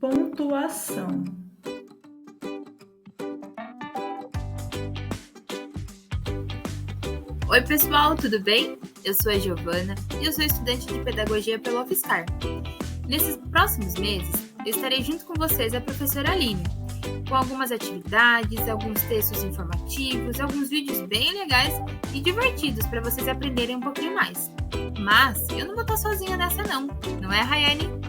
Pontuação. Oi pessoal, tudo bem? Eu sou a Giovana e eu sou estudante de Pedagogia pela UFSCar. Nesses próximos meses, eu estarei junto com vocês, a professora Aline, com algumas atividades, alguns textos informativos, alguns vídeos bem legais e divertidos para vocês aprenderem um pouquinho mais. Mas eu não vou estar sozinha nessa não é, Rayane?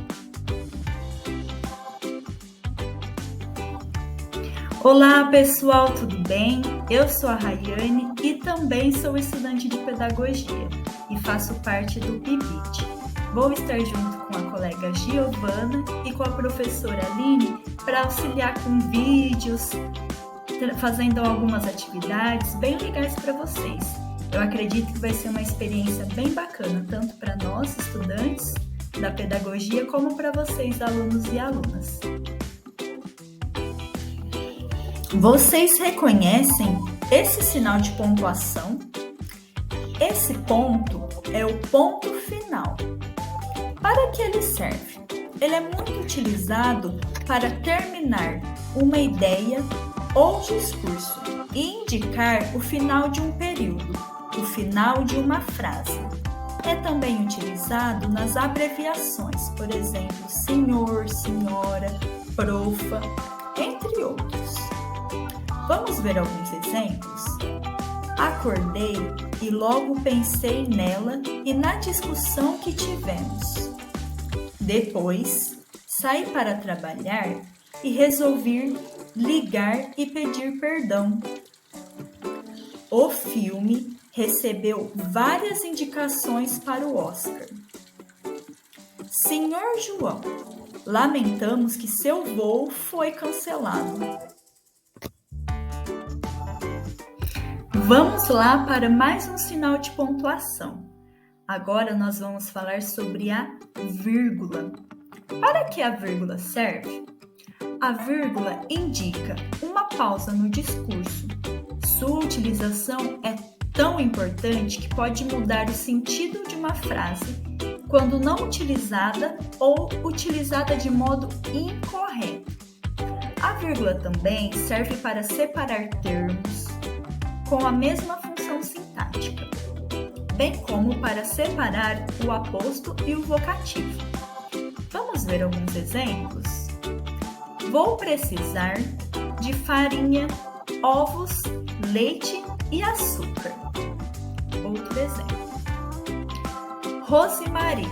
Olá pessoal, tudo bem? Eu sou a Rayane e também sou estudante de Pedagogia e faço parte do PIBIT. Vou estar junto com a colega Giovana e com a professora Aline para auxiliar com vídeos, fazendo algumas atividades bem legais para vocês. Eu acredito que vai ser uma experiência bem bacana, tanto para nós, estudantes da pedagogia, como para vocês, alunos e alunas. Vocês reconhecem esse sinal de pontuação? Esse ponto é o ponto final. Para que ele serve? Ele é muito utilizado para terminar uma ideia ou discurso e indicar o final de um período, o final de uma frase. É também utilizado nas abreviações, por exemplo, senhor, senhora, profa, entre outros. Vamos ver alguns exemplos? Acordei e logo pensei nela e na discussão que tivemos. Depois, saí para trabalhar e resolvi ligar e pedir perdão. O filme recebeu várias indicações para o Oscar. Senhor João, lamentamos que seu voo foi cancelado. Vamos lá para mais um sinal de pontuação. Agora nós vamos falar sobre a vírgula. Para que a vírgula serve? A vírgula indica uma pausa no discurso. Sua utilização é tão importante que pode mudar o sentido de uma frase quando não utilizada ou utilizada de modo incorreto. A vírgula também serve para separar termos com a mesma função sintática, bem como para separar o aposto e o vocativo. Vamos ver alguns exemplos? Vou precisar de farinha, ovos, leite e açúcar. Outro exemplo. Rose Maria,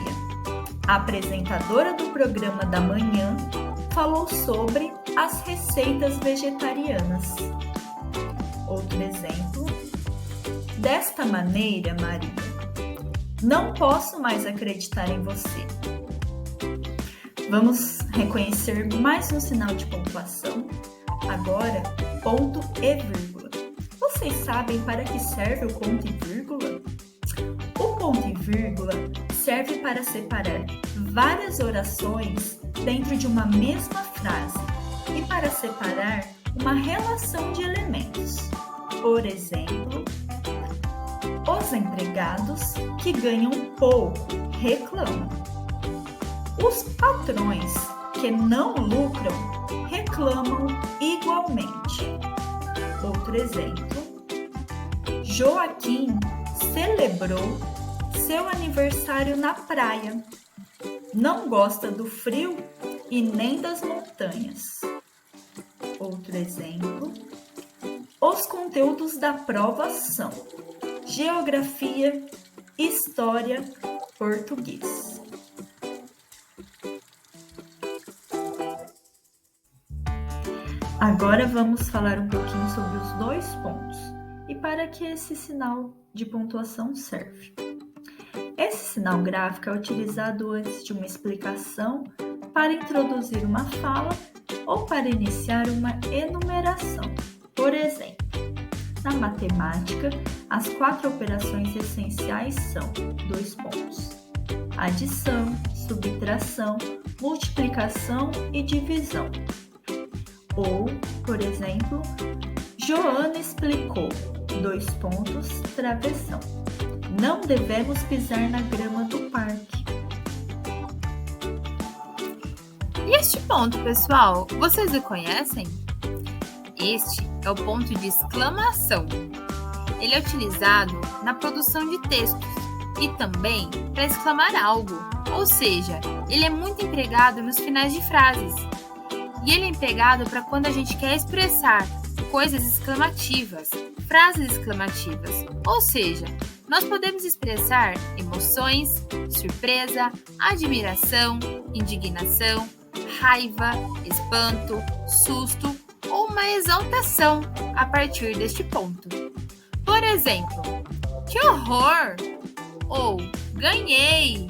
apresentadora do programa da manhã, falou sobre as receitas vegetarianas. Outro exemplo. Desta maneira, Maria, não posso mais acreditar em você. Vamos reconhecer mais um sinal de pontuação. Agora, ponto e vírgula. Vocês sabem para que serve o ponto e vírgula? O ponto e vírgula serve para separar várias orações dentro de uma mesma frase e para separar uma relação de elementos. Por exemplo, os empregados que ganham pouco reclamam. Os patrões que não lucram reclamam igualmente. Outro exemplo, Joaquim celebrou seu aniversário na praia. Não gosta do frio e nem das montanhas. Outro exemplo, os conteúdos da prova são Geografia, História, Português. Agora vamos falar um pouquinho sobre os dois pontos e para que esse sinal de pontuação serve. Esse sinal gráfico é utilizado antes de uma explicação para introduzir uma fala ou para iniciar uma enumeração. Por exemplo, na matemática, as 4 operações essenciais são 2 pontos: adição, subtração, multiplicação e divisão. Ou, por exemplo, Joana explicou, 2 pontos, travessão. Não devemos pisar na grama do parque. E este ponto, pessoal, vocês o conhecem? Este é o ponto de exclamação. Ele é utilizado na produção de textos e também para exclamar algo, ou seja, ele é muito empregado nos finais de frases. E ele é empregado para quando a gente quer expressar coisas exclamativas, frases exclamativas, ou seja, nós podemos expressar emoções, surpresa, admiração, indignação, raiva, espanto, susto ou uma exaltação a partir deste ponto. Por exemplo, que horror! Ou ganhei!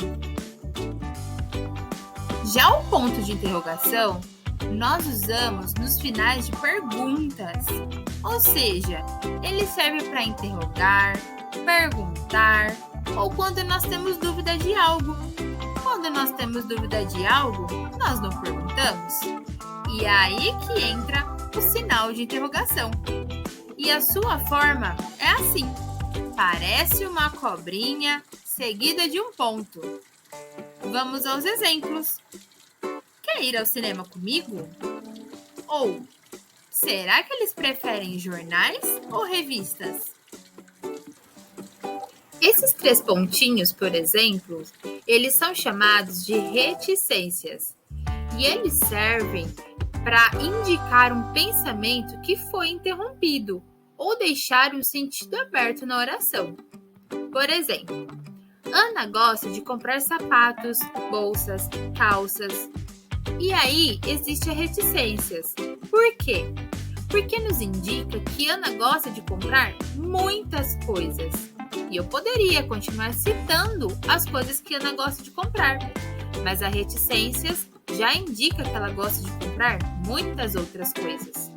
Já o ponto de interrogação nós usamos nos finais de perguntas, ou seja, ele serve para interrogar, perguntar ou quando nós temos dúvida de algo. Quando nós temos dúvida de algo, nós não perguntamos. E é aí que entra o sinal de interrogação. E a sua forma é assim: parece uma cobrinha seguida de um ponto. Vamos aos exemplos. Quer ir ao cinema comigo? Ou, será que eles preferem jornais ou revistas? Esses 3 pontinhos, por exemplo, eles são chamados de reticências. E eles servem para indicar um pensamento que foi interrompido ou deixar um sentido aberto na oração. Por exemplo, Ana gosta de comprar sapatos, bolsas, calças. E aí existe a reticências. Por quê? Porque nos indica que Ana gosta de comprar muitas coisas. E eu poderia continuar citando as coisas que Ana gosta de comprar. Mas a reticências já indica que ela gosta de comprar muitas outras coisas.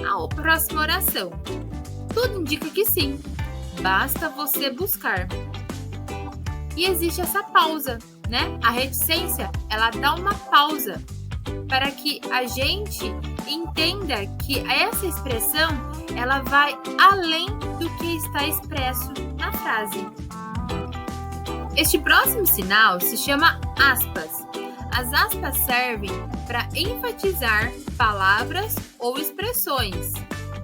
A próxima oração. Tudo indica que sim. Basta você buscar. E existe essa pausa, né? A reticência, ela dá uma pausa para que a gente entenda que essa expressão, ela vai além do que está expresso na frase. Este próximo sinal se chama aspas. As aspas servem para enfatizar palavras ou expressões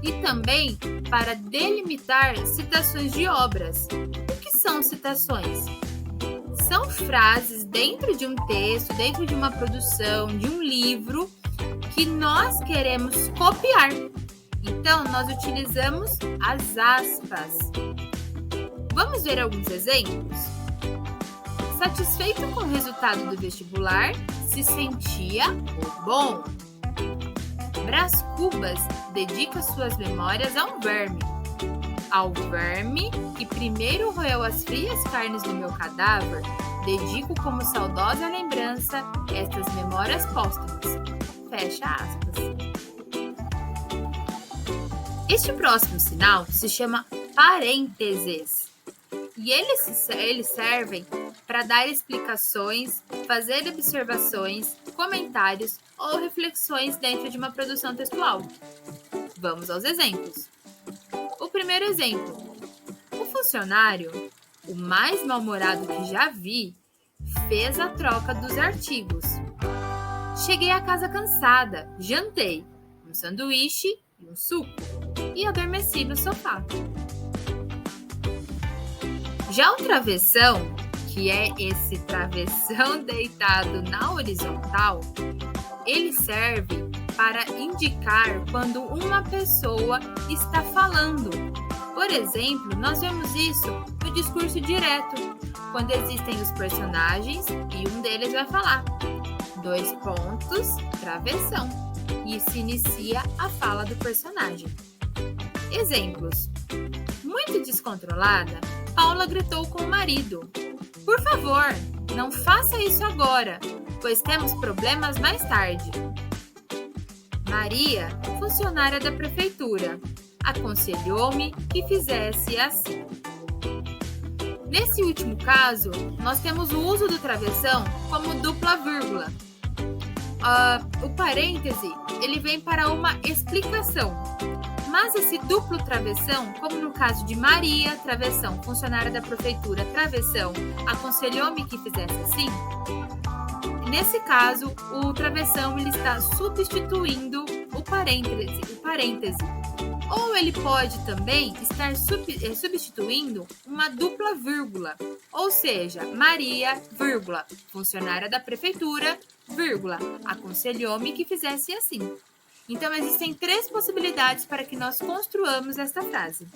e também para delimitar citações de obras. O que são citações? São frases dentro de um texto, dentro de uma produção, de um livro, que nós queremos copiar. Então, nós utilizamos as aspas. Vamos ver alguns exemplos? Satisfeito com o resultado do vestibular, se sentia bom. Brás Cubas dedica suas memórias a um verme. Ao verme que primeiro roeu as frias carnes do meu cadáver, dedico como saudosa lembrança estas memórias póstumas. Fecha aspas. Este próximo sinal se chama parênteses. E eles servem para dar explicações, fazer observações, comentários ou reflexões dentro de uma produção textual. Vamos aos exemplos. O primeiro exemplo. O funcionário, o mais mal-humorado que já vi, fez a troca dos artigos. Cheguei a casa cansada, jantei um sanduíche e um suco e adormeci no sofá. Já o travessão, que é esse travessão deitado na horizontal, ele serve para indicar quando uma pessoa está falando. Por exemplo, nós vemos isso no discurso direto, quando existem os personagens e um deles vai falar. 2 pontos, travessão. E se inicia a fala do personagem. Exemplos. Muito descontrolada, Paula gritou com o marido. Por favor, não faça isso agora, pois temos problemas mais tarde. Maria, funcionária da prefeitura, aconselhou-me que fizesse assim. Nesse último caso, nós temos o uso do travessão como dupla vírgula. O parêntese, ele vem para uma explicação. Mas esse duplo travessão, como no caso de Maria, travessão, funcionária da prefeitura, travessão, aconselhou-me que fizesse assim, Nesse caso, o travessão ele está substituindo o parêntese. Ou ele pode também estar substituindo uma dupla vírgula, ou seja, Maria, vírgula, funcionária da prefeitura, vírgula, aconselhou-me que fizesse assim. Então, existem 3 possibilidades para que nós construamos esta frase.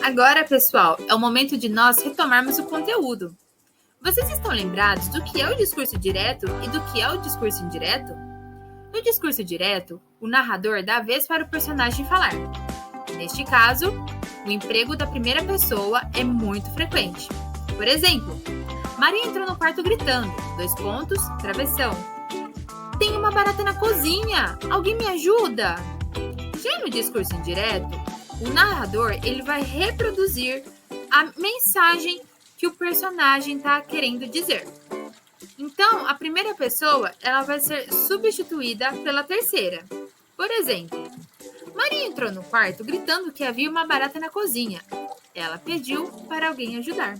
Agora, pessoal, é o momento de nós retomarmos o conteúdo. Vocês estão lembrados do que é o discurso direto e do que é o discurso indireto? No discurso direto, o narrador dá a vez para o personagem falar. Neste caso, o emprego da primeira pessoa é muito frequente. Por exemplo, Maria entrou no quarto gritando, travessão. Tem uma barata na cozinha, alguém me ajuda? Já no discurso indireto, o narrador ele vai reproduzir a mensagem que o personagem está querendo dizer. Então, a primeira pessoa ela vai ser substituída pela terceira. Por exemplo, Maria entrou no quarto gritando que havia uma barata na cozinha. Ela pediu para alguém ajudar.